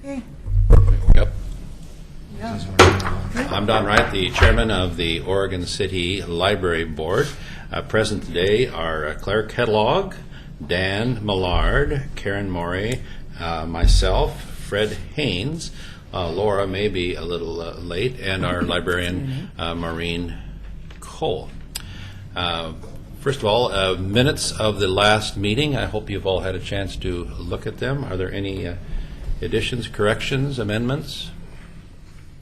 Okay. Yep. Yeah. I'm Don Wright, the chairman of the Oregon City Library Board. Present today are Claire Kettlog, Dan Millard, Karen Morey, myself, Fred Haynes. Laura may be a little late, and our librarian, Maureen Cole. First of all, minutes of the last meeting. I hope you've all had a chance to look at them. Are there any additions, corrections, amendments?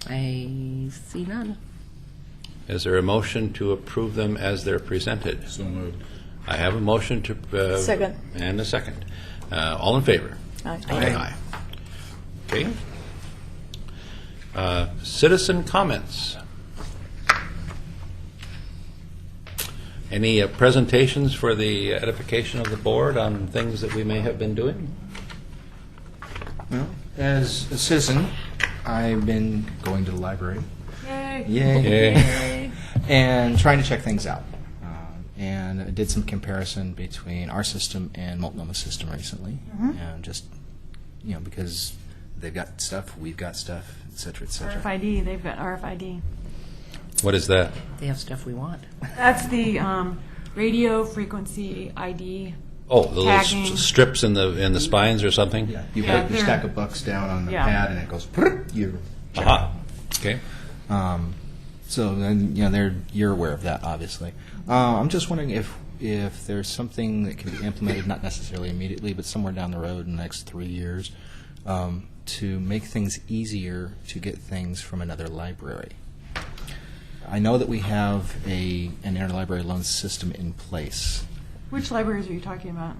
I see none. Is there a motion to approve them as they're presented? So moved. I have a motion to... Second. And a second. All in favor? Aye. Aye. Okay. Citizen comments. Any presentations for the edification of the board on things that we may have been doing? Well, as a citizen, I've been going to the library. Yay. Yay. And trying to check things out. And I did some comparison between our system and Multnomah system recently. And just, because they've got stuff, we've got stuff, et cetera, et cetera. RFID. They've got RFID. What is that? They have stuff we want. That's the radio frequency ID. Oh, the little Tagging. strips in the spines or something? Yeah, you Yeah, put your they're- stack of books down on the Yeah. pad, and it goes, you're checked Aha. Okay. So then, you're aware of that, obviously. I'm just wondering if there's something that can be implemented, not necessarily immediately, but somewhere down the road in the next 3 years, to make things easier to get things from another library. I know that we have an interlibrary loan system in place. Which libraries are you talking about?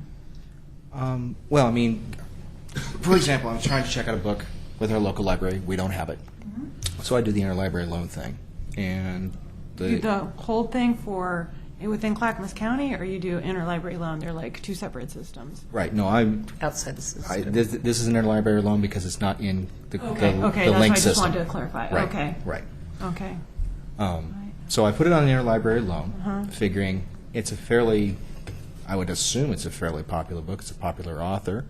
Well, I mean, for example, I'm trying to check out a book with our local library. We don't have it. So I do the interlibrary loan thing. And You do the whole thing for within Clackamas County, or you do interlibrary loan? They're like two separate systems. right, no, I'm Outside the system. this is an interlibrary loan because it's not in the Okay. the Okay. the That's why link I just system. wanted to clarify. Right. Okay. Right. Okay. So I put it on the interlibrary loan, figuring it's a fairly, I would assume it's a fairly popular book. It's a popular author.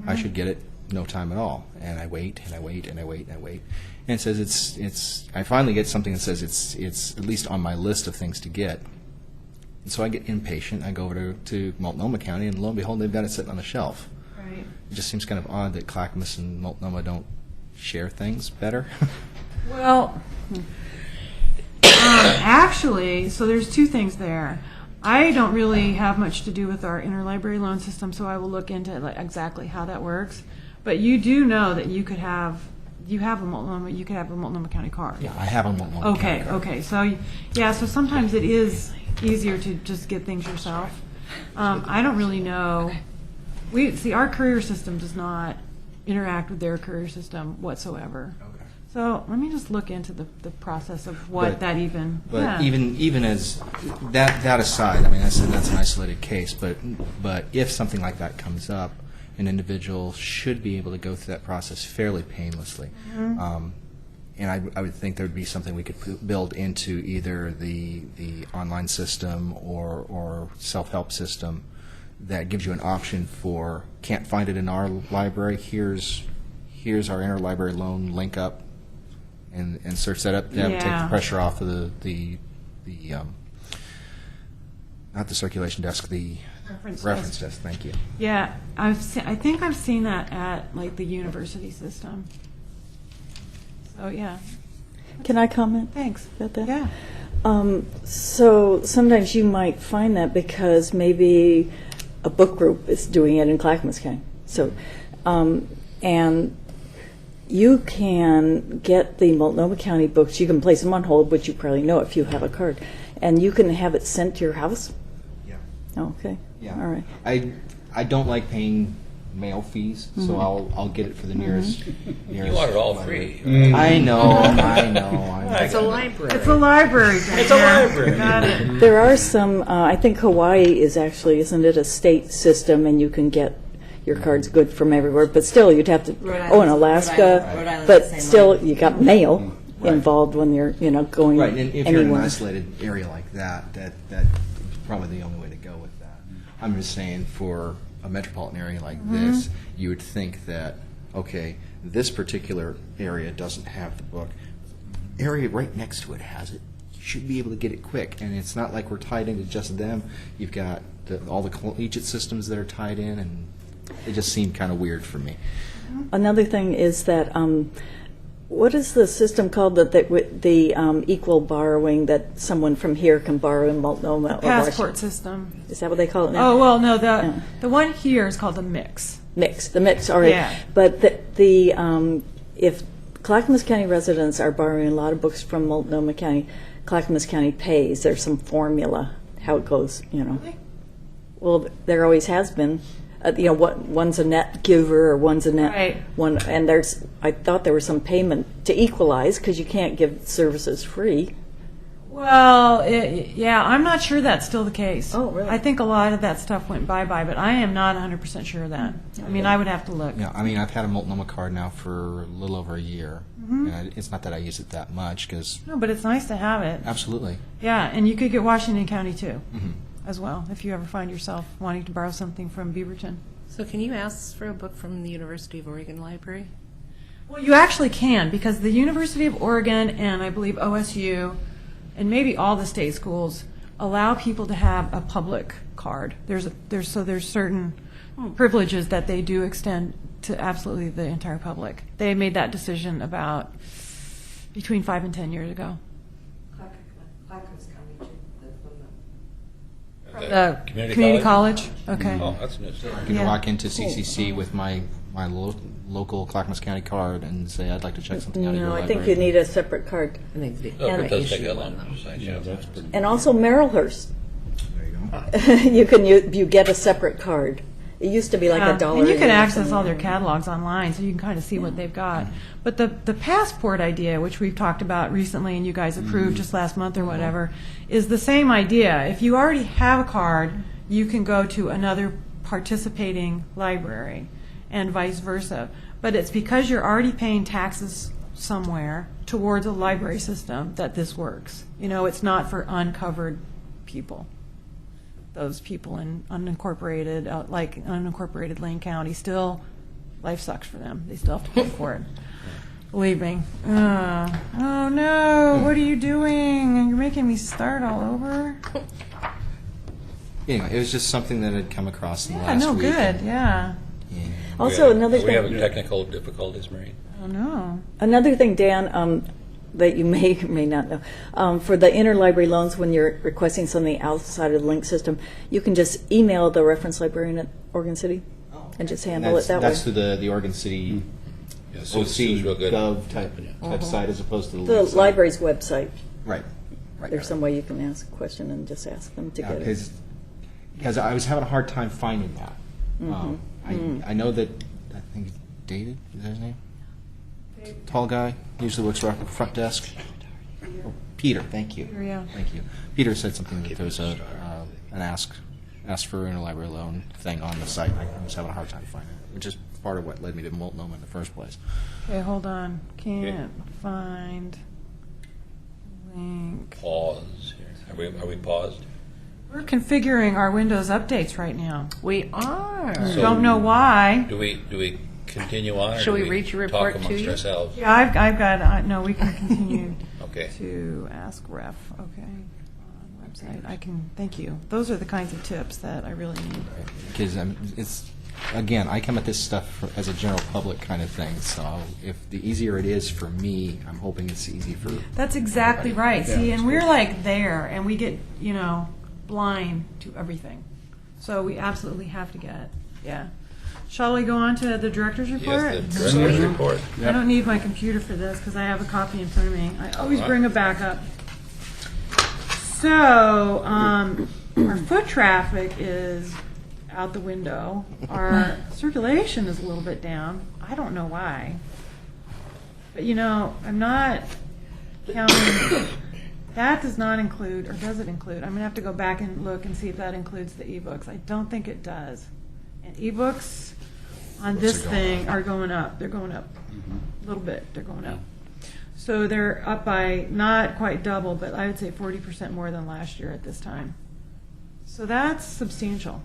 I should get it no time at all. And I wait and I wait and I wait and I wait. And it says it's. I finally get something that says it's at least on my list of things to get. And so I get impatient. I go over to Multnomah County, and lo and behold, they've got it sitting on the shelf. Right. It just seems kind of odd that Clackamas and Multnomah don't share things better. Well, actually, so there's two things there. I don't really have much to do with our interlibrary loan system, so I will look into exactly how that works. But you do know that you could have a Multnomah County card. Yeah, I have a Multnomah Okay. County card. Okay. So yeah. So sometimes it is easier to just get things yourself. I don't really know. Our courier system does not interact with their courier system whatsoever. Okay. So let me just look into the process of what But- that even. But yeah. even as that aside, I mean that's an isolated case. But if something like that comes up, an individual should be able to go through that process fairly painlessly. And I would think there would be something we could build into either the online system or self-help system that gives you an option for can't find it in our library. Here's our interlibrary loan link up. And search that up. That would take the Yeah. pressure off of the not the circulation desk, the reference desk. Thank you. Yeah, I think I've seen that at like the university system. So yeah, Can I comment thanks. about that? Yeah. So sometimes you might find that because maybe a book group is doing it in Clackamas County. So, and you can get the Multnomah County books. You can place them on hold, which you probably know if you have a card, and you can have it sent to your house. Yeah. Oh, okay. Yeah. All right. I don't like paying mail fees, so I'll get it for the nearest. You want it all free. I know. It's a library. It's a library. It's a library. Got it. There are some. I think Hawaii is actually, isn't it, a state system, and you can get your cards good from everywhere. But still, you'd have to. Rhode Oh, in Island's- Alaska. Rhode Island's But the same still, way. you got mail Right. involved when you're, going Right, and if you're in an anywhere. isolated area like that, that's probably the only way to go with that. I'm just saying, for a metropolitan area like this, you would think that, okay, this particular area doesn't have the book. Area right next to it has it. You should be able to get it quick. And it's not like we're tied into just them. You've got all the collegiate systems that are tied in, and it just seemed kind of weird for me. Another thing is that, what is the system called that the equal borrowing that someone from here can borrow in Multnomah? or Passport Washington? system. Is that what they call it now? Oh, well, no, Yeah. the one here is called the mix. The mix, all right. Yeah. But if Clackamas County residents are borrowing a lot of books from Multnomah County, Clackamas County pays. There's some formula, how it goes, Well, there always has been. One's a net giver or one's a net Right. one, and I thought there was some payment to equalize because you can't give services free. Well, yeah, I'm not sure that's still the case. Oh, really? I think a lot of that stuff went bye-bye, but I am not 100% sure of that. I mean, I would have to look. Yeah, I mean, I've had a Multnomah card now for a little over a year. And it's not that I use it that much, because No, but it's nice to have it. absolutely. Yeah, and you could get Washington County too, as well, if you ever find yourself wanting to borrow something from Beaverton. So can you ask for a book from the University of Oregon Library? Well, you actually can, because the University of Oregon and I believe OSU and maybe all the state schools allow people to have a public card. There's certain privileges that they do extend to absolutely the entire public. They made that decision about between 5 and 10 years ago. The community college? Okay. Oh, that's news. I can Yeah. walk into CCC with my local Clackamas County card and say, I'd like to check something out at your No, I library. think you need a separate card. I think the Oh, it does issue take that one, long. though. Yeah, that's pretty. And also Merrillhurst. There you go. you get a separate card. It used to be like Yeah, $1. and you a can year or access something all their like that. catalogs online, so you can kind of see what they've got. But the passport idea, which we've talked about recently and you guys approved just last month or whatever, is the same idea. If you already have a card, you can go to another participating library and vice versa. But it's because you're already paying taxes somewhere towards a library system that this works. It's not for uncovered people. Those people in unincorporated, like unincorporated Lane County, still, life sucks for them. They still have to pay for it. Believe me. Oh no, what are you doing? You're making me start all over. Anyway, it was just something that had come across in the Yeah, last no, week. good, yeah. Also, another Are we having thing. technical difficulties, Marie? Oh no. Another thing, Dan, that you may or may not know, for the interlibrary loans, when you're requesting something outside of the link system, you can just email the reference librarian at Oregon City and just handle it that way. That's through the Oregon City Yeah, OC Sue's real good. Gov type site as opposed to the The link site. library's website. Right. There's some way you can ask a question and just ask them to get it. Because I was having a hard time finding that. I know that, I think David, is that his name? Tall guy, usually works right at the front desk. Oh, Peter, thank you. Peter, yeah. Thank you. Peter said something that there was an ask for an interlibrary loan thing on the site. I was having a hard time finding it, which is part of what led me to Multnomah in the first place. Okay, hold on. Can't find link. Pause here. Are we paused? We're configuring our Windows updates right now. We are. So- Don't know why. Do we continue on? Or Shall do we read your report talk to amongst you? ourselves? Yeah, I've got, no, we can continue Okay. to ask ref, okay, on website. I can, thank you. Those are the kinds of tips that I really need. Because it's, again, I come at this stuff as a general public kind of thing, so if the easier it is for me, I'm hoping it's easy for... That's exactly right. See, and we're like there, and we get, blind to everything. So we absolutely have to get, yeah. Shall we go on to the director's report? Yes, the director's report. I don't need my computer for this because I have a copy in front of me. I always bring a backup. So, our foot traffic is out the window. Our circulation is a little bit down. I don't know why. But I'm not counting. That does not include, or does it include? I'm going to have to go back and look and see if that includes the ebooks. I don't think it does. And ebooks on this thing are going up. They're going up a little bit. They're going up. So they're up by not quite double, but I would say 40% more than last year at this time. So that's substantial.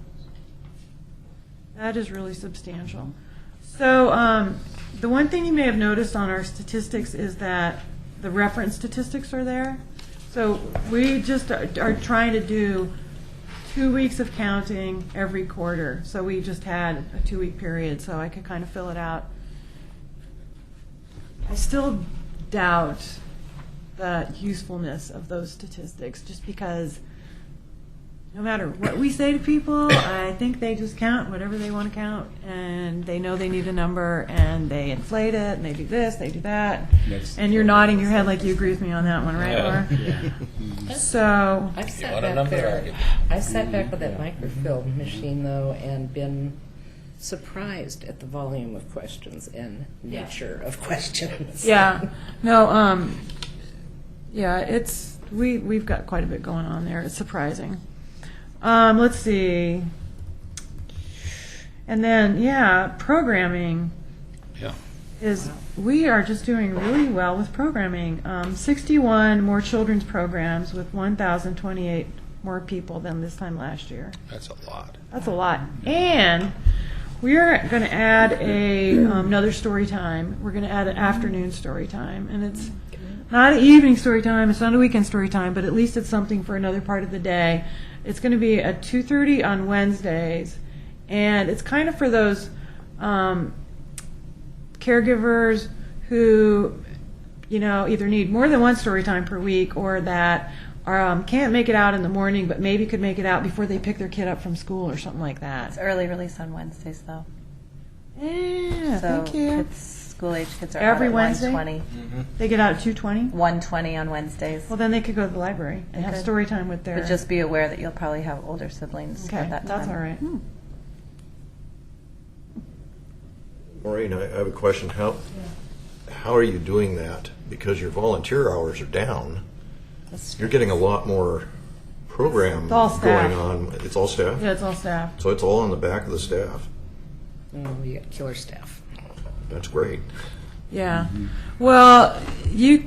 That is really substantial. So the one thing you may have noticed on our statistics is that the reference statistics are there. So we just are trying to do 2 weeks of counting every quarter. So we just had a 2-week period, so I could kind of fill it out. I still doubt the usefulness of those statistics, just because no matter what we say to people, I think they just count whatever they want to count, and they know they need a number, and they inflate it, and they do this, they do that. And you're nodding your head like you agree with me on that one, right, Laura? So, I've You sat want a back number? there. I've sat back with that microfilm machine though, and been surprised at the volume of questions and nature of questions. yeah, no, yeah, it's we've got quite a bit going on there. It's surprising. Let's see. And then, yeah, programming Yeah. is, we are just doing really well with programming. 61 more children's programs with 1,028 more people than this time last year. That's a lot. That's a lot. And we're going to add another story time. We're going to add an afternoon story time. And it's not an evening story time, it's not a weekend story time, but at least it's something for another part of the day. It's going to be at 2:30 on Wednesdays, and it's kind of for those caregivers who, either need more than one story time per week, or that can't make it out in the morning, but maybe could make it out before they pick their kid up from school or something like that. It's early release on Wednesdays, though. Yeah, So thank you. school-age kids are Every out at Wednesday? 1:20. They get out at 2:20. 1:20 on Wednesdays. Well, then they could go to the library and have could. story time with their. But just be aware that you'll probably have older siblings okay, at that time. that's all right. Maureen, I have a question. How are you doing that? Because your volunteer hours are down. You're getting a lot more program It's all staff. going on. It's all staff? Yeah, it's all staff. So it's all on the back of the staff. Oh, we got killer staff. That's great. Yeah. Well, yeah.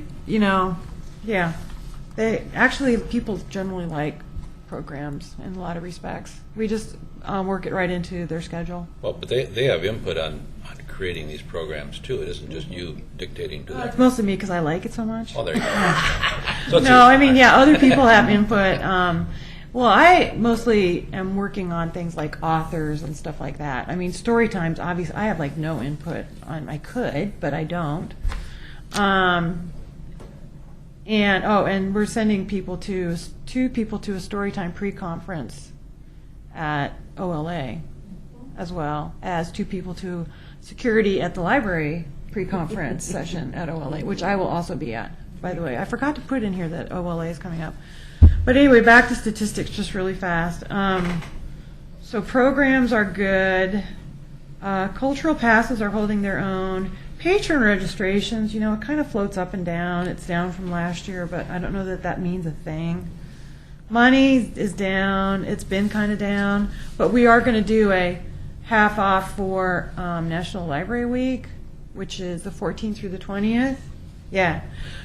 People generally like programs in a lot of respects. We just work it right into their schedule. Well, but they have input on creating these programs too. It isn't just you dictating to It's them. mostly me because I like it so much. Well, there you go. So it's No, I mean, easy. yeah, other people have input. Well, I mostly am working on things like authors and stuff like that. I mean, story times, obviously, I have like no input on. I could, but I don't. And we're sending two people to a Storytime pre-conference at OLA, as well as 2 people to security at the library pre-conference session at OLA, which I will also be at, by the way. I forgot to put in here that OLA is coming up. But anyway, back to statistics just really fast. So programs are good. Cultural passes are holding their own. Patron registrations, it kind of floats up and down. It's down from last year, but I don't know that that means a thing. Money is down. It's been kind of down. But we are going to do a half off for National Library Week, which is the 14th through the 20th. Yeah.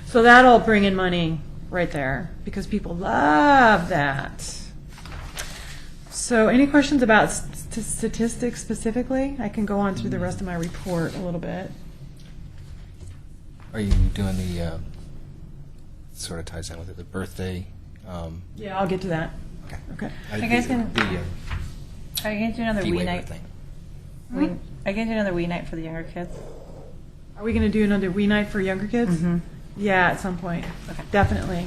So that'll bring in money right there because people love that. So any questions about statistics specifically? I can go on through the rest of my report a little bit. Are you doing the, sort of ties in with it, the birthday? Yeah, I'll get to that. Okay. Okay. Are you guys gonna- The, Are you going to do another fee Wii waiver night? thing. Are you going to do another Wii night for the younger kids? Are we going to do another Wii night for younger kids? Yeah, at some point. Okay. Definitely.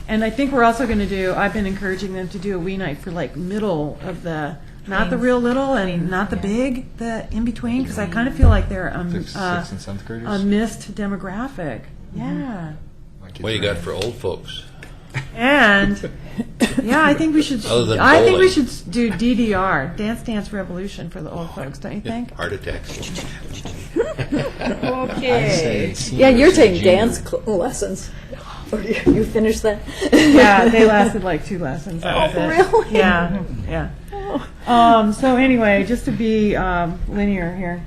And I think we're also going to do, I've been encouraging them to do a Wii night for like middle of the, not the real little and not the big, the in between, because I kind of feel like they're Sixth and seventh graders? a missed demographic. Yeah. My kids What do you are got in. for old folks? And yeah, I think we should. Other than I think we bowling. should do DDR, Dance Dance Revolution, for the old folks. Don't you think? Heart attacks. I'd say Yeah, you're seniors taking and dance juniors. lessons. Or you finished that? Yeah, they lasted like 2 lessons. That was it. really? Yeah, yeah. So anyway, just to be linear here,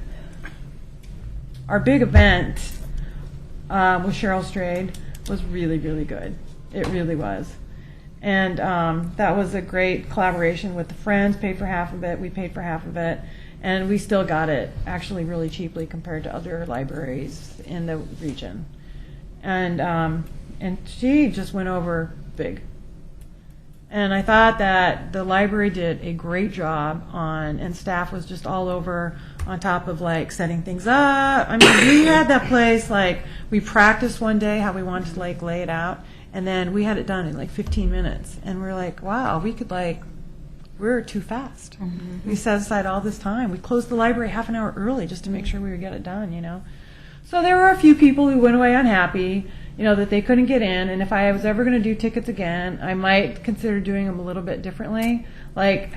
our big event with Cheryl Strayed was really, really good. It really was. And that was a great collaboration with the Friends, paid for half of it, we paid for half of it. and we still got it actually really cheaply compared to other libraries in the region. And she just went over big. And I thought that the library did a great job and staff was just all over on top of like setting things up. I mean, we had that place, like, we practiced one day how we wanted to like lay it out, and then we had it done in like 15 minutes. And we're like, wow, we're too fast. We set aside all this time. We closed the library half an hour early just to make sure we would get it done, you know. So there were a few people who went away unhappy, you know, that they couldn't get in. And if I was ever going to do tickets again, I might consider doing them a little bit differently. Like,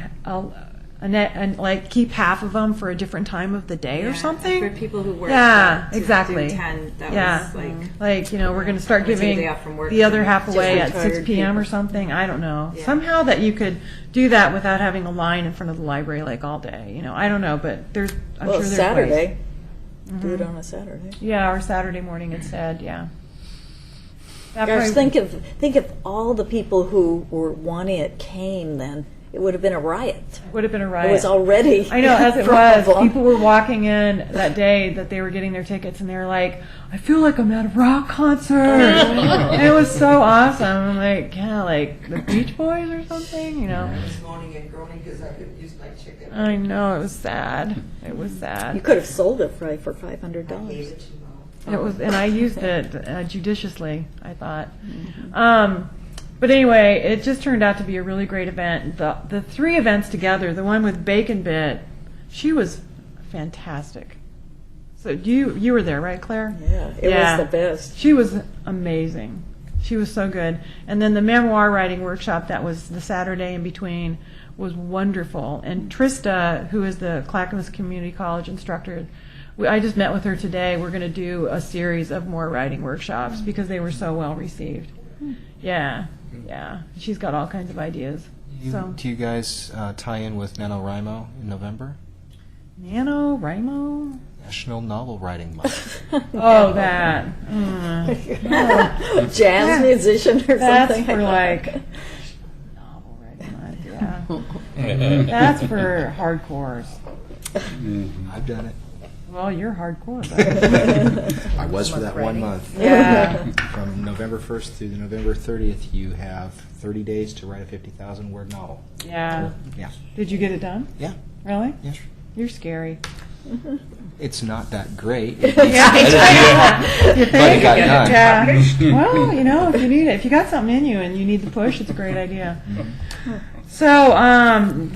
like keep half of them for a different time of the day or something. For people who work, yeah, to exactly. do 10, that yeah, was like you know, we're going to start Or take a giving day off from work the other and half just away at retired 6 p.m. people. or something. I don't know. Yeah. Somehow that you could do that without having a line in front of the library like all day. You know, I don't know, but I'm Well, sure there's Saturday. ways. Do it on a Saturday. Yeah, or Saturday morning instead. Yeah. That Gosh, probably- think if all the people who were wanting it came, then it would have been a riot. would have been a riot. It was already. I know, as it a was. problem. People were walking in that day that they were getting their tickets, and they were like, I feel like I'm at a rock concert. And it was so awesome. I'm like, yeah, like the Beach Boys or something, you know. moaning and groaning because I couldn't use my chicken. I know, it was sad. It was You sad. could have sold it for $500. I hated to know. It was, and I used it judiciously, I thought. But anyway, it just turned out to be a really great event. The three events together, the one with Bacon Bit, she was fantastic. So you were there, right, Claire? Yeah, it was the best. She was amazing. She was so good. And then the memoir writing workshop that was the Saturday in between was wonderful. And Trista, who is the Clackamas Community College instructor, I just met with her today. We're going to do a series of more writing workshops because they were so well received. Yeah, yeah. She's got all kinds of ideas. So Do you guys tie in with NaNoWriMo in November? NaNoWriMo? National Novel Writing Month. Oh, that. Jazz musician or That's something. for like novel writing month, yeah. That's for hardcores. I've done it. Well, you're hardcore. But I was for that 1 month. yeah. From November 1st through November 30th, you have 30 days to write a 50,000-word novel. Yeah. Yeah. Did you get it done? Yeah. Really? Yeah. You're scary. It's not that great. Yeah. You think? But it got done. Yeah. Well, you know, if you need it, if you got something in you and you need the push, it's a great idea. So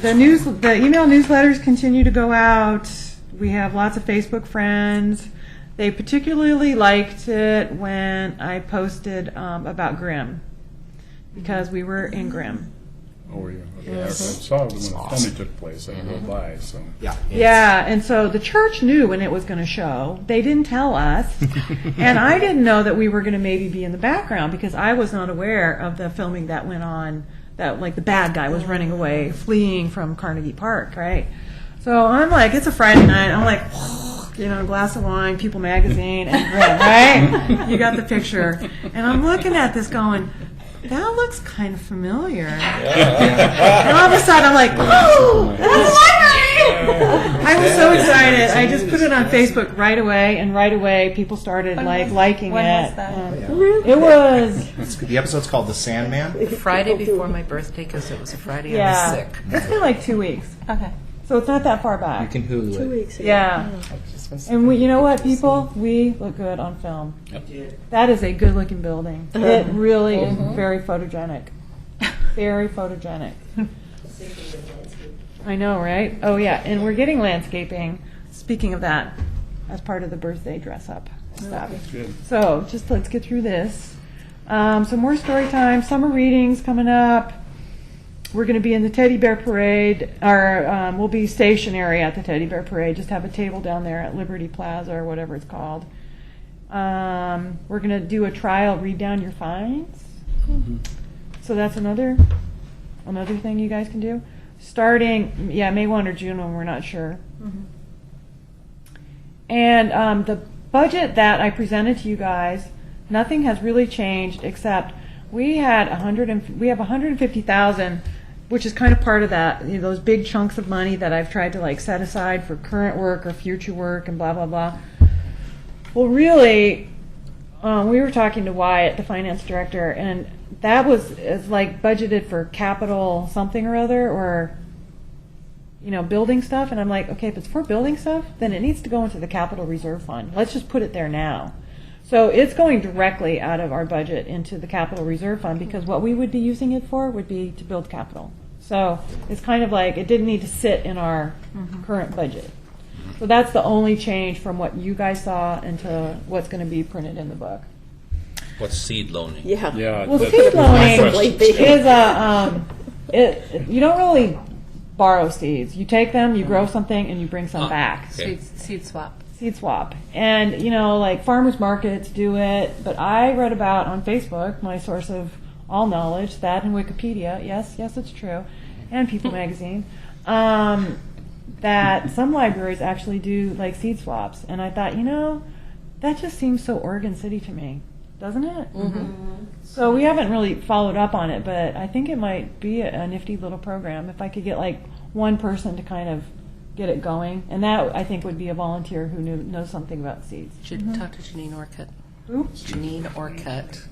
the email newsletters continue to go out. We have lots of Facebook friends. They particularly liked it when I posted about Grimm because we were in Grimm. Oh, yeah. Okay. I saw it when the filming took place. I drove by, so. Yeah. Yeah, and so the church knew when it was going to show. They didn't tell us. And I didn't know that we were going to maybe be in the background because I was not aware of the filming that went on, that like the bad guy was running away, fleeing from Carnegie Park, right? So I'm like, it's a Friday night. I'm like, you know, a glass of wine, People Magazine, and Grimm, right? You got the picture. And I'm looking at this going, that looks kind of familiar. And all of a sudden, I'm like, oh, that's library! I was so excited. I just put it on Facebook right away, and right away, people started liking when it. was that? It was, The episode's called The Sandman. Friday before my birthday, because it was a Friday I yeah, was sick. it's been like 2 weeks, Okay. so it's not that far You back. can Hulu 2 it. weeks ago. Yeah, and you know what, people, we look good on film. That is a good-looking building. It really is very photogenic. Very photogenic. I know, right? Oh, yeah, and we're getting landscaping. Speaking of that, as part of the birthday dress-up stuff. Good. So, just let's get through this. Some more story time. Summer readings coming up. We're going to be in the Teddy Bear Parade, or we'll be stationary at the Teddy Bear Parade. Just have a table down there at Liberty Plaza or whatever it's called. We're going to do a trial, read down your fines. So that's another thing you guys can do. Starting, May 1 or June 1, we're not sure. And the budget that I presented to you guys, nothing has really changed except we have $150,000 which is kind of part of that, those big chunks of money that I've tried to like set aside for current work or future work and blah, blah, blah. Well, really, we were talking to Wyatt, the finance director, and that is like budgeted for capital something or other, or building stuff. And I'm like, okay, if it's for building stuff, then it needs to go into the capital reserve fund. Let's just put it there now. So it's going directly out of our budget into the capital reserve fund, because what we would be using it for would be to build capital. So it's kind of like it didn't need to sit in our current budget. So that's the only change from what you guys saw into what's going to be printed in the book. What's seed loaning? Yeah. Yeah. Well, that's- seed loaning question. is you don't really borrow seeds. You take them, you grow something, and you bring some back. Okay. Seed swap. Seed swap. And, like farmers markets do it, but I read about on Facebook, my source of all knowledge, that in Wikipedia, yes, it's true, and People Magazine, that some libraries actually do like seed swaps. And I thought, that just seems so Oregon City to me, doesn't it? Mm-hmm. So we haven't really followed up on it, but I think it might be a nifty little program if I could get like one person to kind of get it going. And that, I think, would be a volunteer who knows something about seeds. Should talk to Janine Orcutt. Who? Janine Orcutt.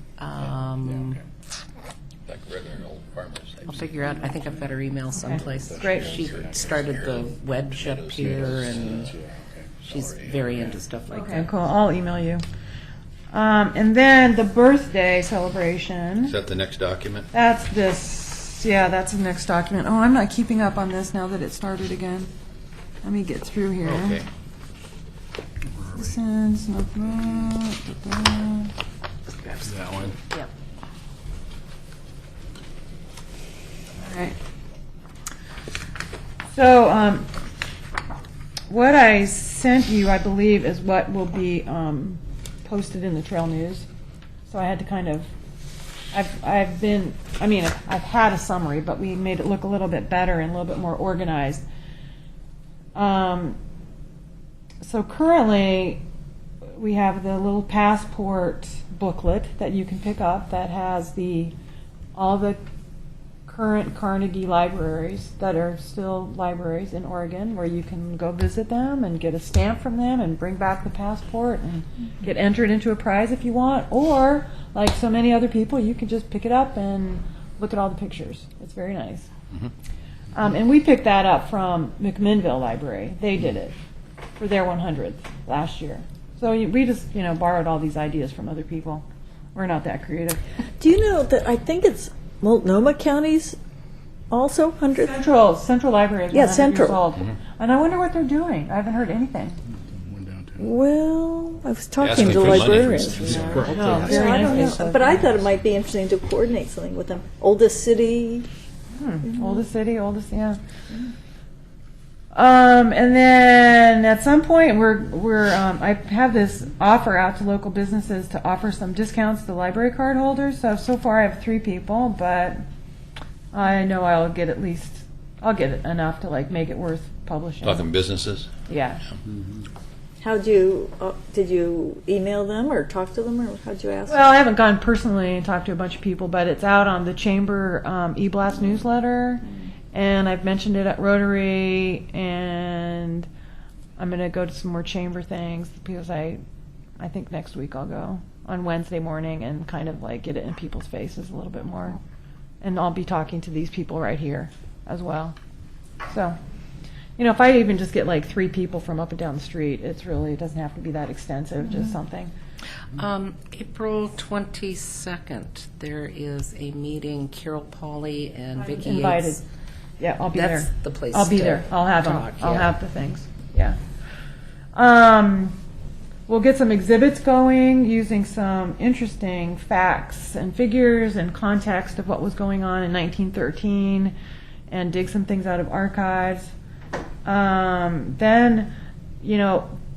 Like regular old farmers. I'll figure out. I think I've got her email someplace. Great. She started the wedge up here, and she's very into stuff like Okay, that. cool. I'll email you. And then the birthday celebration. Is that the next document? That's this. Yeah, that's the next document. Oh, I'm not keeping up on this now that it started again. Let me get through here. Okay. Since That one. Yep. All right. So, what I sent you, I believe, is what will be posted in the Trail News. So I had to kind of, I've had a summary, but we made it look a little bit better and a little bit more organized. So currently, we have the little passport booklet that you can pick up that has all the current Carnegie libraries that are still libraries in Oregon, where you can go visit them and get a stamp from them and bring back the passport and get entered into a prize if you want. Or, like so many other people, you can just pick it up and look at all the pictures. It's very nice. And we picked that up from McMinnville Library. They did it for their 100th last year. So we just, borrowed all these ideas from other people. We're not that creative. Do you know that I think it's Multnomah County's also 100th? Central Library is 100 Yeah, years Central. old. And I wonder what they're doing. I haven't heard anything. One downtown. Well, I was talking Asking to for money for librarians. No, Yeah, I don't nice. know, but I thought it might be interesting to coordinate something with them. Oldest city. Oldest city, yeah. And then at some point, I have this offer out to local businesses to offer some discounts to library card holders. So far I have 3 people, but I know I'll get enough to like make it worth publishing. Talking businesses? Yeah. Did you email them or talk to them, or how'd you ask? Well, I haven't gone personally and talked to a bunch of people, but it's out on the Chamber e-blast newsletter, and I've mentioned it at Rotary, and I'm going to go to some more Chamber things because I think next week I'll go on Wednesday morning and kind of like get it in people's faces a little bit more, and I'll be talking to these people right here as well. So, if I even just get like 3 people from up and down the street, it doesn't have to be that extensive, just something. April 22nd, there is a meeting. Carol Pauley and Vicki Invited. Yates. Yeah, I'll be That's there. the place I'll be to there. I'll have them. talk, I'll yeah. have the things. Yeah. We'll get some exhibits going using some interesting facts and figures and context of what was going on in 1913 and dig some things out of archives. Then,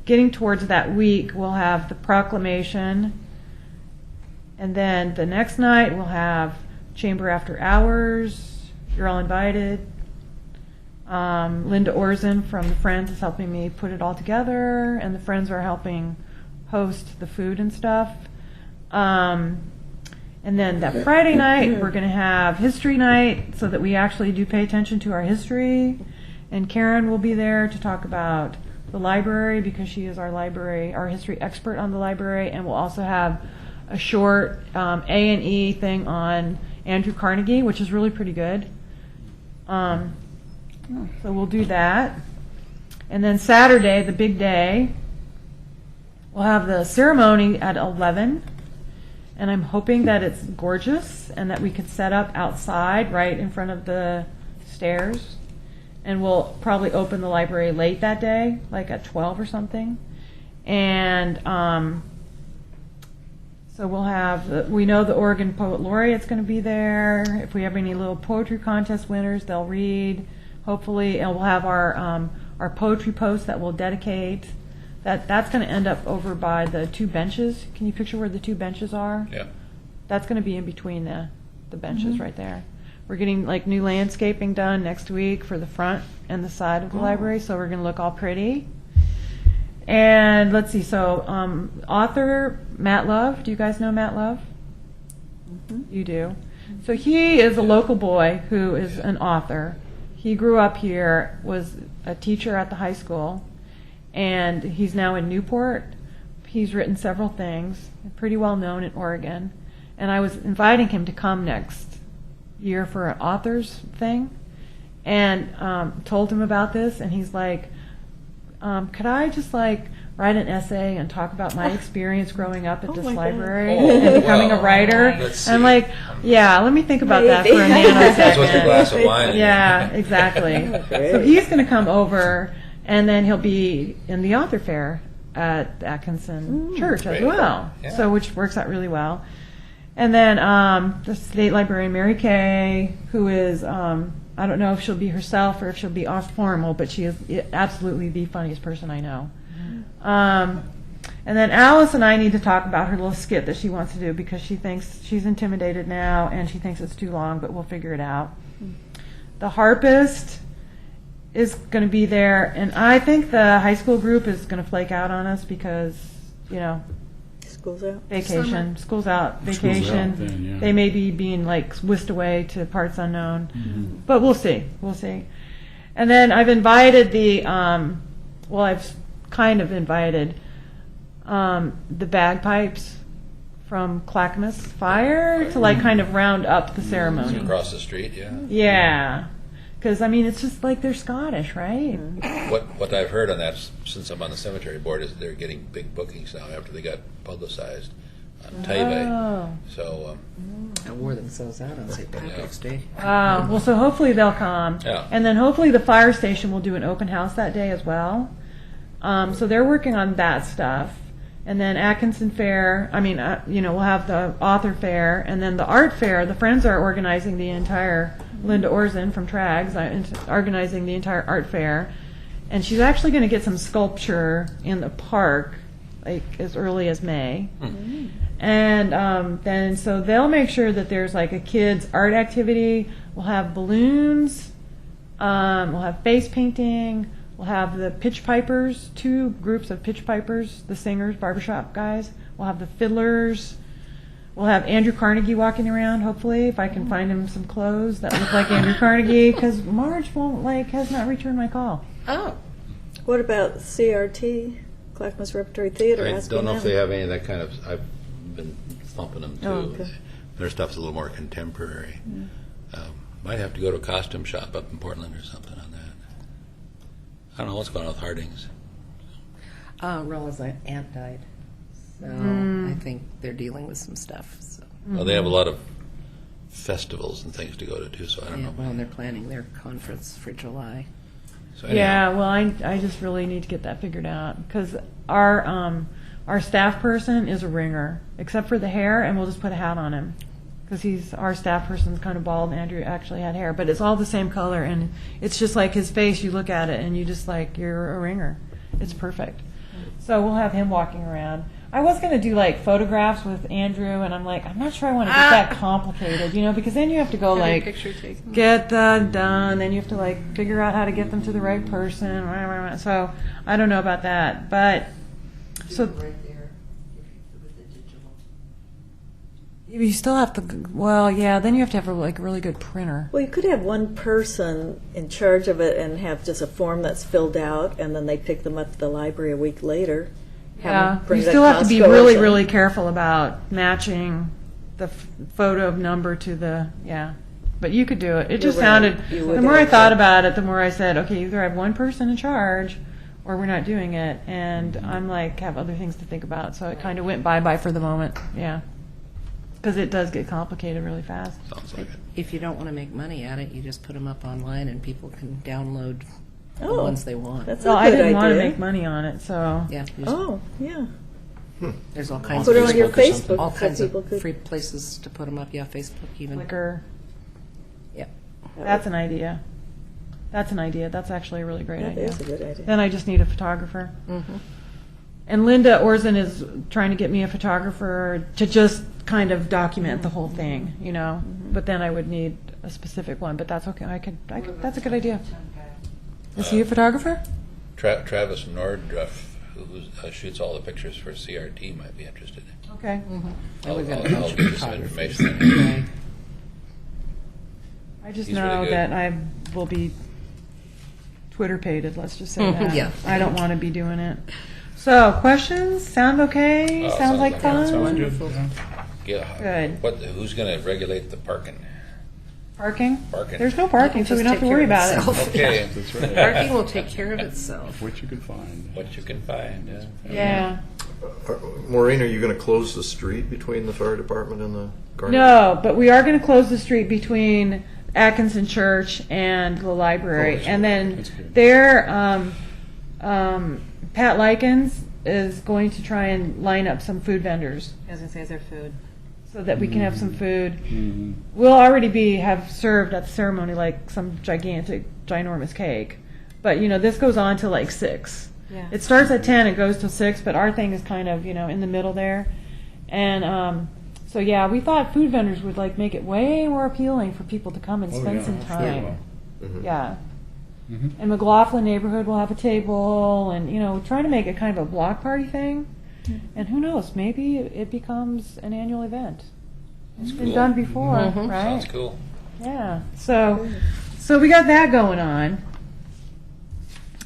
getting towards that week, we'll have the proclamation. And then the next night, we'll have Chamber After Hours. You're all invited. Linda Orzen from the Friends is helping me put it all together, and the Friends are helping host the food and stuff. And then that Friday night, we're going to have history night so that we actually do pay attention to our history. And Karen will be there to talk about the library because she is our history expert on the library. And we'll also have a short A&E thing on Andrew Carnegie, which is really pretty good. So we'll do that. And then Saturday, the big day, we'll have the ceremony at 11. And I'm hoping that it's gorgeous and that we can set up outside right in front of the stairs. And we'll probably open the library late that day, like at 12 or something. And so we'll have, we know the Oregon Poet Laureate's going to be there. If we have any little poetry contest winners, they'll read, hopefully. And we'll have our poetry post that we'll dedicate. That's going to end up over by the two benches. Can you picture where the two benches are? Yeah. That's going to be in between the benches right there. We're getting like new landscaping done next week for the front and the side of the library, so we're going to look all pretty. And let's see, so author Matt Love. Do you guys know Matt Love? You do. So he is a local boy who is an author. He grew up here, was a teacher at the high school, and he's now in Newport. He's written several things, pretty well known in Oregon. And I was inviting him to come next year for an author's thing, and told him about this, and he's like, could I just like write an essay and talk about my experience growing up at this library and becoming a writer? Let's And I'm see. like, yeah, let me think about that for a nanosecond. That's what's a glass of wine. Yeah, exactly. So he's going to come over, and then he'll be in the author fair at the Atkinson Church as Great. well. Yeah. So which works out really well. And then the state librarian Mary Kay, who is I don't know if she'll be herself or if she'll be off formal, but she is absolutely the funniest person I know. And then Alice and I need to talk about her little skit that she wants to do because she thinks she's intimidated now and she thinks it's too long, but we'll figure it out. The harpist is going to be there, and I think the high school group is going to flake out on us because, you know, School's out. vacation, school's out, School's vacation. out then, yeah. They may be being like whisked away to parts unknown, but we'll see. We'll see. And then I've invited I've kind of invited the bagpipes from Clackamas Fire to like kind of round up the ceremony. Across the street, yeah. Yeah, because I mean it's just like they're Scottish, right? What I've heard on that since I'm on the cemetery board is they're getting big bookings now after they got publicized on TV. Oh. So I wore themselves out on St. Patrick's Day. Well, so hopefully they'll come. Yeah. And then hopefully the fire station will do an open house that day as well. So they're working on that stuff. And then Atkinson Fair, we'll have the author fair. And then the art fair, the Friends are organizing the entire, Linda Orzen from Trags, organizing the entire art fair. And she's actually going to get some sculpture in the park, like as early as May. And then so they'll make sure that there's like a kids' art activity. We'll have balloons. We'll have face painting. We'll have the pitch pipers, 2 groups of pitch pipers, the singers, barbershop guys. We'll have the fiddlers. We'll have Andrew Carnegie walking around, hopefully, if I can find him some clothes that look like Andrew Carnegie, because Marge has not returned my call. Oh, What about CRT, Clackamas Repertory Theater? I Asking don't know if them. they have any of that kind of. I've been thumping them too. Oh, okay. Their stuff's a little more contemporary. Might have to go to a costume shop up in Portland or something on that. I don't know what's going on with Harding's. Rolla's aunt died, so I think they're dealing with some stuff. So. Well, they have a lot of festivals and things to go to too, so I don't Yeah, know. well, and they're planning their conference for July. So anyhow, Yeah, well, I just really need to get that figured out because our staff person is a ringer, except for the hair, and we'll just put a hat on him because our staff person's kind of bald. And Andrew actually had hair, but it's all the same color, and it's just like his face. You look at it, and you just like you're a ringer. It's perfect. So we'll have him walking around. I was going to do like photographs with Andrew, and I'm like, I'm not sure I want to get that complicated, because then you have to go like get that done, then you have to like figure out how to get them to the right person. So I don't know about that, but so Right there, with the digital. You still have to, well, yeah, then you have to have a really good printer. Well, you could have one person in charge of it and have just a form that's filled out, and then they pick them up at the library a week later. Have Yeah, them bring you it to still have to be Costco or really, something. really careful about matching the photo number to the, yeah. But you could do it. It just You're right. sounded, You the would more I have thought to. about it, the more I said, okay, you either have one person in charge or we're not doing it. And I'm like, have other things to think about. So it kind of went bye-bye for the moment, yeah. Because it does get complicated really fast. Sounds like it. If you don't want to make money at it, you just put them up online and people can download the Oh, ones they want. That's Well, a I good didn't want to idea. make money on it, so. Yeah, you just- Oh, yeah. there's all kinds Put of it on your Facebook or something? Facebook all so kinds people of could. free places to put them up. Yeah, Facebook even. Flickr. Yeah. That's an idea. That's an idea. That's actually a really great That idea. is a good idea. Then I just need a photographer. Mm-hmm. And Linda Orzen is trying to get me a photographer to just kind of document the whole thing, you know. But then I would need a specific one. But that's okay. I could. That's a good idea. Is he a photographer? Travis Nordruff, who shoots all the pictures for CRT, might be interested. Okay. I'll we've got I'll a give you some photographer. information. I just He's know really good. that I will be Twitter pated. Let's just say that. Yeah. I don't want to be doing it. So questions? Sound okay? Oh, Sounds sounds like like fun. it. Sounds good. Yeah. Yeah. Good. Who's going to regulate the parking? Parking? Parking. There's no parking, so we don't have to worry about it. Okay, That's right. Parking will take care of itself. What you can find. what you can find. Yeah. Maureen, are you going to close the street between the fire department and the garden? No, but we are going to close the street between Atkinson Church and the library. Oh, that's And good. then That's good. there, Pat Likens is going to try and line up some food vendors I was gonna say, is there food? so that we can have some food. Mhm. We'll already have served at the ceremony like some gigantic, ginormous cake. But, you know, this goes on till like 6. Yeah. It starts at 10 and goes till 6, but our thing is kind of, you know, in the middle there. And so, yeah, we thought food vendors would like make it way more appealing for people to come and Oh, spend yeah, some sure time. will. Mhm. Yeah. Mhm. And McLaughlin neighborhood will have a table and, you know, trying to make it kind of a block party thing. And who knows, maybe it becomes an annual event. It's been cool. done before, Mhm. right? Sounds cool. Yeah. So we got that going on.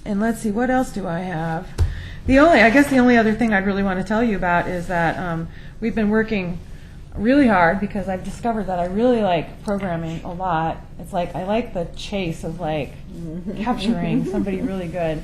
And let's see, what else do I have? I guess the only other thing I'd really want to tell you about is that we've been working really hard because I've discovered that I really like programming a lot. It's like I like the chase of like capturing somebody really good.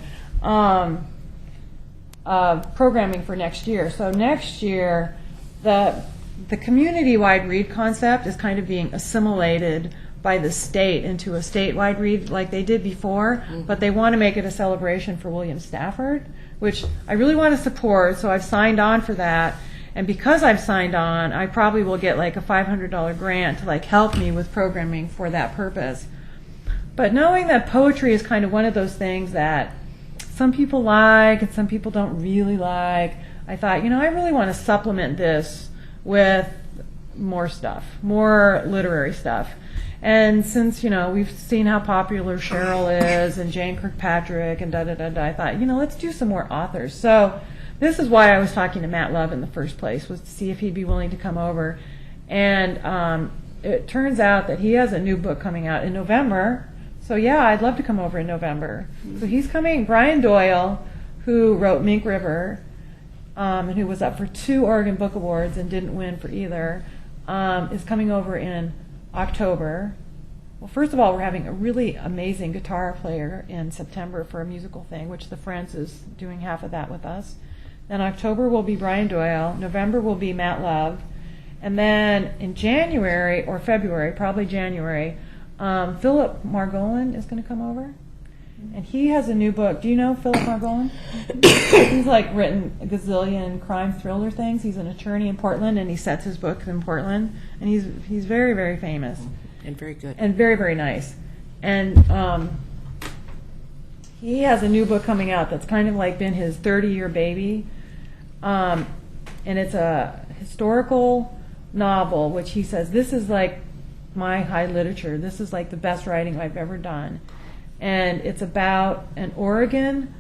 Programming for next year. So next year, the community-wide read concept is kind of being assimilated by the state into a statewide read like they did before, but they want to make it a celebration for William Stafford, which I really want to support, so I've signed on for that. And because I've signed on, I probably will get like a $500 grant to like help me with programming for that purpose. But knowing that poetry is kind of one of those things that some people like and some people don't really like, I thought, you know, I really want to supplement this with more stuff, more literary stuff. And since, you know, we've seen how popular Cheryl is and Jane Kirkpatrick and da-da-da-da, I thought, you know, let's do some more authors. So this is why I was talking to Matt Love in the first place, was to see if he'd be willing to come over. And it turns out that he has a new book coming out in November. So yeah, I'd love to come over in November. So he's coming, Brian Doyle, who wrote Mink River, and who was up for 2 Oregon Book Awards and didn't win for either, is coming over in October. Well, first of all, we're having a really amazing guitar player in September for a musical thing, which the Friends is doing half of that with us. Then October will be Brian Doyle. November will be Matt Love. And then in January or February, probably January, Philip Margolin is going to come over. And he has a new book. Do you know Philip Margolin? He's like written a gazillion crime thriller things. He's an attorney in Portland, and he sets his books in Portland. And he's very, very famous. And very good. And very, very nice. And he has a new book coming out that's kind of like been his 30-year baby. And it's a historical novel, which he says, this is like my high literature. This is like the best writing I've ever done. And it's about an Oregon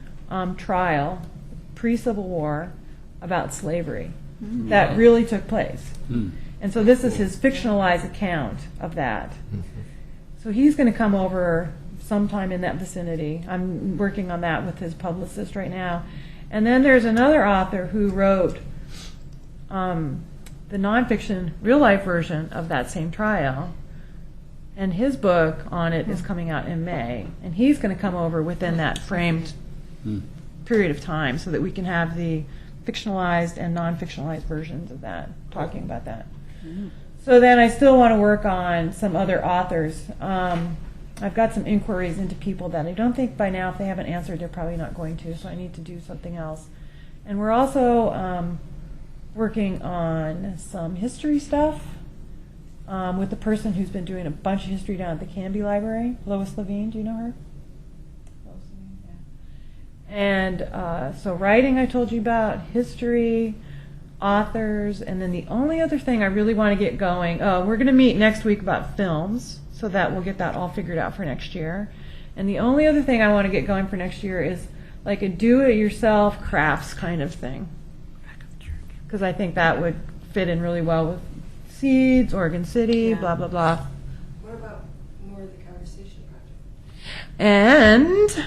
trial, pre-Civil War, about slavery. that really took place. And so this is his fictionalized account of that. So he's going to come over sometime in that vicinity. I'm working on that with his publicist right now. And then there's another author who wrote the nonfiction real-life version of that same trial. And his book on it is coming out in May. And he's going to come over within that framed period of time so that we can have the fictionalized and non-fictionalized versions of that, talking about that. So then I still want to work on some other authors. I've got some inquiries into people that I don't think by now, if they haven't answered, they're probably not going to, so I need to do something else. And we're also working on some history stuff with the person who's been doing a bunch of history down at the Canby Library, Lois Levine. Do you know her? Lois Levine, yeah. And so writing I told you about, history, authors, and then the only other thing I really want to get going, we're going to meet next week about films, so that we'll get that all figured out for next year. And the only other thing I want to get going for next year is like a do-it-yourself crafts kind of thing. Because I think that would fit in really well with Seeds, Oregon City, blah, blah, blah. What about more of the conversation project? And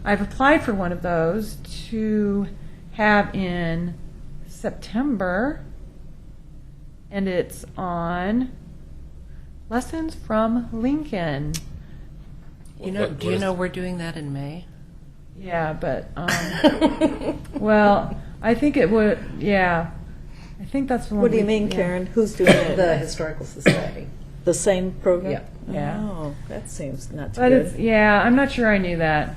I've applied for one of those to have in September, and it's on Lessons from Lincoln. You know, do you know we're doing that in May? Yeah, but, well, I think it would, yeah. I think that's the one. What do you we- mean, yeah. Karen? Who's doing it? The Historical Society. The same program? Yeah. Yeah. Oh, that seems not too But good. it's, yeah, I'm not sure I knew that.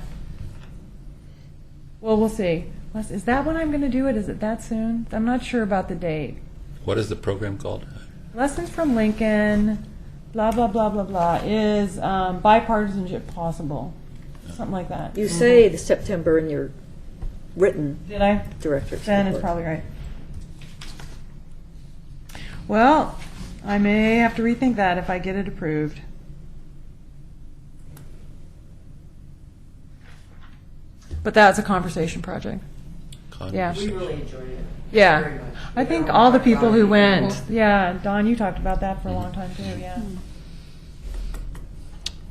Well, we'll see. Is that when I'm going to do it? Is it that soon? I'm not sure about the date. What is the program called? Lessons from Lincoln, blah, blah, blah, blah, blah, is bipartisanship possible? Something like that. You say the September in your written Did I? director's Then it's report. probably right. Well, I may have to rethink that if I get it approved. But that's a conversation project. Yeah. We really enjoyed it. Yeah. Very much. I think all the people who went, yeah, Don, you talked about that for a long time too, yeah.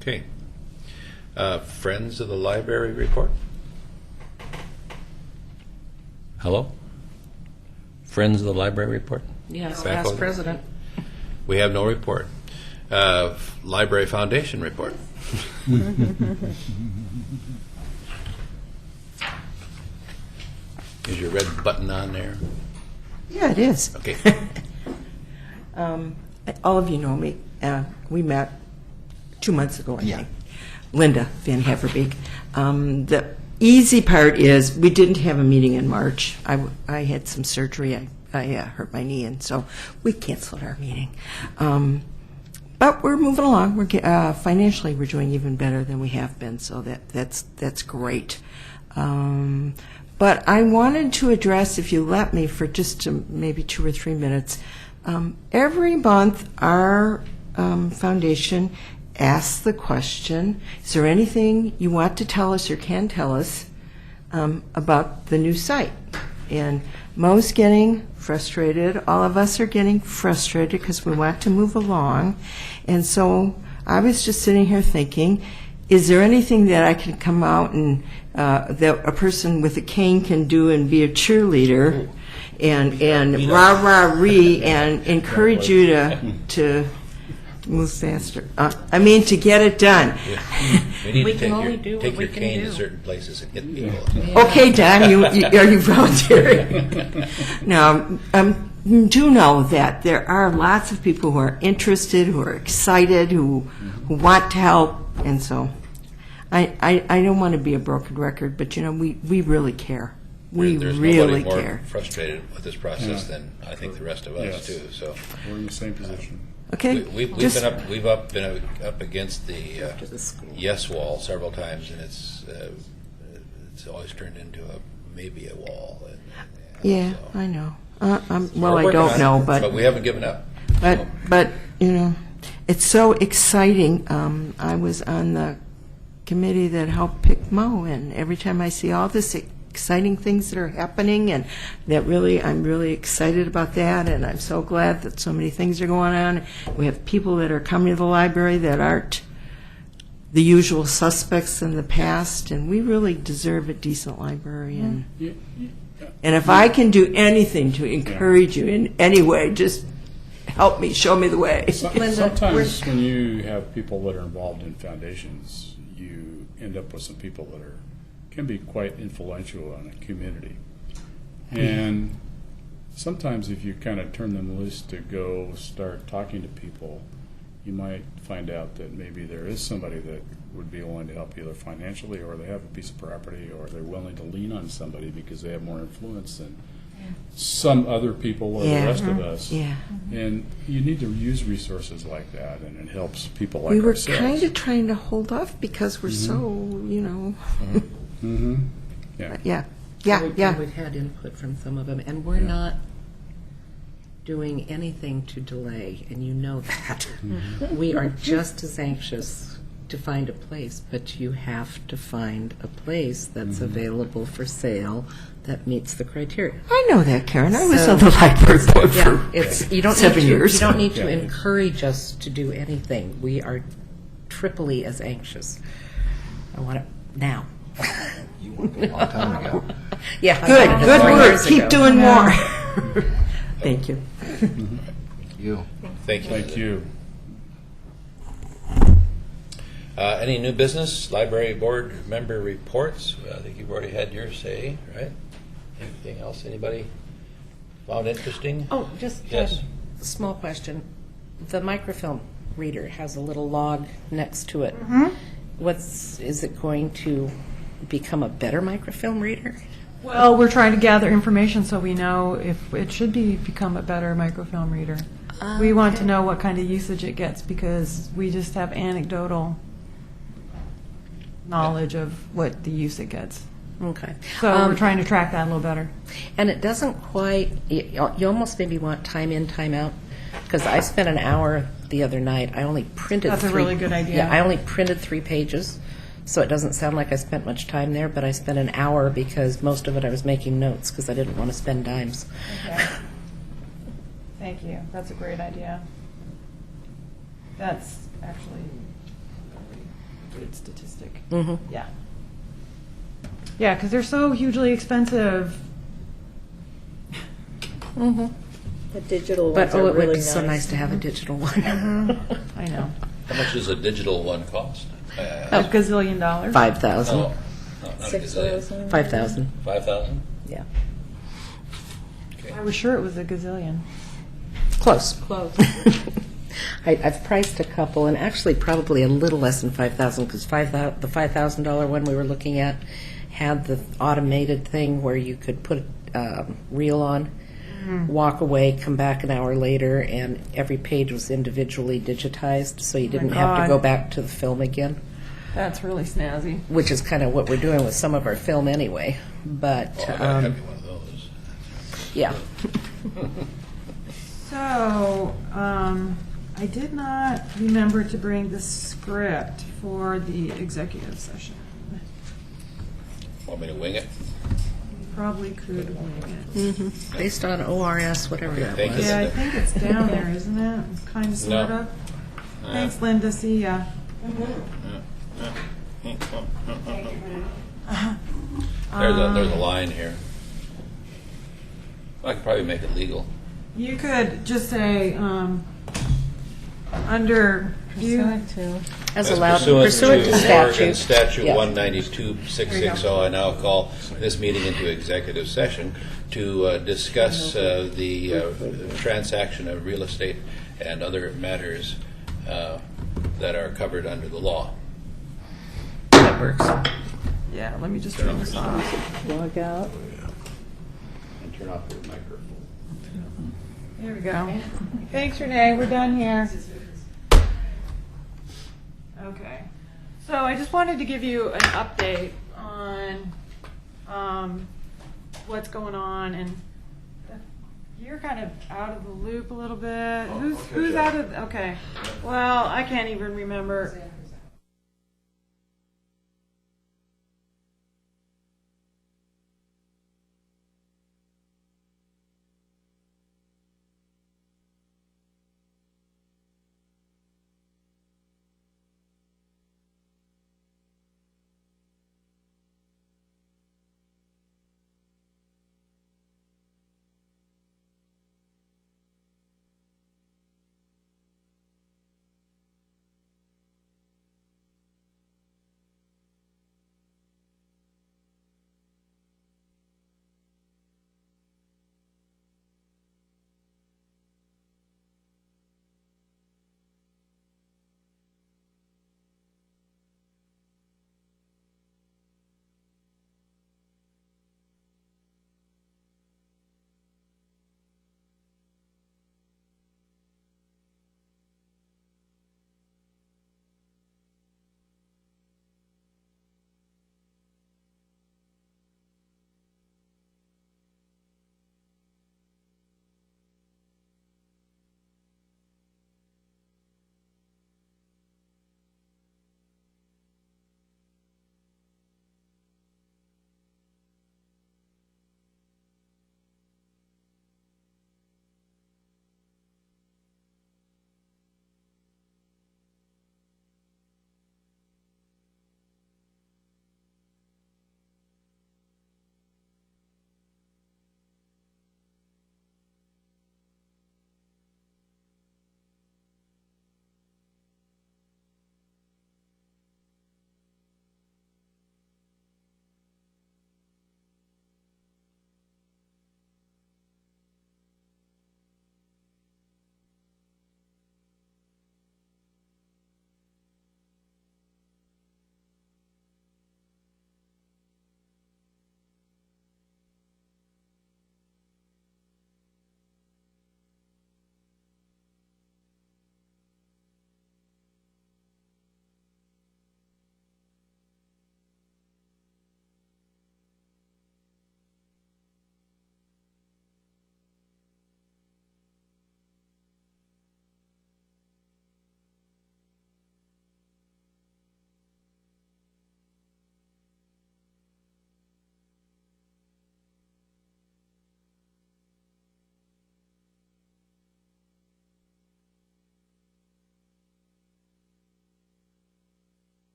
Okay. Friends of the Library report? Hello? Friends of the Library report? Yes, Back past over. president. We have no report. Library Foundation report. Is your red button on there? Yeah, it is. Okay. All of you know me. We met 2 months ago, I think. Linda Van Haverbeek. The easy part is we didn't have a meeting in March. I had some surgery. I hurt my knee, and so we canceled our meeting. But we're moving along. We're financially we're doing even better than we have been, so that's great. But I wanted to address, if you let me, for just maybe 2 or 3 minutes. Every month, our foundation asks the question, is there anything you want to tell us or can tell us about the new site? And Mo's getting frustrated. All of us are getting frustrated because we want to move along. And so I was just sitting here thinking, is there anything that I can come out and that a person with a cane can do and be a cheerleader and rah-rah-ree and encourage you to move faster? I mean, to get it done. We need We to can only do what take we your can cane do. to certain places and hit people. Okay, Don, are you volunteering? Now, do know that there are lots of people who are interested, who are excited, who want to help, and so I don't want to be a broken record, but we really care. We There's really nobody more care. frustrated with this process than I think the rest of us Yes. too. So We're in the same position. Okay, we've just been up against the yes wall several times, and it's always turned into maybe a wall. yeah, so. I know. We're Well, I working don't on know, it, but we haven't given up. But it's so exciting. I was on the committee that helped pick Mo, and every time I see all this exciting things that are happening, and I'm really excited about that, and I'm so glad that so many things are going on. We have people that are coming to the library that aren't the usual suspects in the past, and we really deserve a decent library. And if I can do anything to encourage you in any way, just help me, show me the way. Sometimes when you have people that are involved in foundations, you end up with some people that can be quite influential in a community. And sometimes if you kind of turn them loose to go start talking to people, you might find out that maybe there is somebody that would be willing to help either financially, or they have a piece of property, or they're willing to lean on somebody because they have more influence than some other people or the rest of us. Yeah. And you need to use resources like that, and it helps people like We were ourselves. kind of trying to hold off because we're so, Yeah. We've had input from some of them, and we're not doing anything to delay, and you know that. We are just as anxious to find a place, but you have to find a place that's available for sale that meets the criteria. I know that, Karen. I was on the library board for You don't 7 years. You don't need to encourage us to do anything. We are triply as anxious. I want it now. You want it a long time ago. Yeah. I Good, wanted it good 3 work. years Keep ago. doing more. Thank you. You. Thank you. Thank you. Any new business? Library board member reports? I think you've already had your say, right? Anything else anybody found interesting? Oh, just Yes. a small question. The microfilm reader has a little log next to it. Is it going to become a better microfilm reader? Well, we're trying to gather information so we know if it should become a better microfilm reader. We want to know what kind of usage it gets because we just have anecdotal knowledge of what the use it gets. Okay. So we're trying to track that a little better. And it doesn't quite, you almost maybe want time in, time out, because I spent an hour the other night. I only printed That's a really good idea. Yeah, I only printed 3 pages, so it doesn't sound like I spent much time there, but I spent an hour because most of it I was making notes because I didn't want to spend dimes. Okay. Thank you. That's a great idea. That's actually a good statistic. Mm-hmm. Yeah. Yeah, because they're so hugely expensive. Mm-hmm. The digital But ones are it would really be so nice to have a digital one. I know. How much does a digital one cost? A gazillion dollars. 5,000. No, not a gazillion. 5,000. 5,000? Yeah. I was sure it was a gazillion. Close. Close. I've priced a couple, and actually probably a little less than 5,000 because the $5,000 one we were looking at had the automated thing where you could put a reel on, walk away, come back an hour later, and every page was individually digitized, so you didn't have to God. go back to the film again, That's really snazzy. which is kind of what we're doing with some of our film anyway. But Oh, I gotta have you one of those. yeah, So, I did not remember to bring the script for the executive session. Want me to wing it? Probably could wing it. based on ORS, whatever that thank you. was. Yeah, I think it's down there, isn't it? Kind of, sort No. of. Thanks, Linda. See ya. There's a line here. I could probably make it legal. You could just say, under you. As allowed pursuant to Oregon statute. Statute Yeah. 192.660, I now call this meeting into executive session to discuss the transaction of real estate and other matters that are covered under the law. That works. Yeah, let me just turn this off. Log out. And turn off your microphone. There we go. Thanks, Renee. We're done here. Okay. So I just wanted to give you an update on what's going on, and you're kind of out of the loop a little bit. Who's out of? Okay. Well, I can't even remember.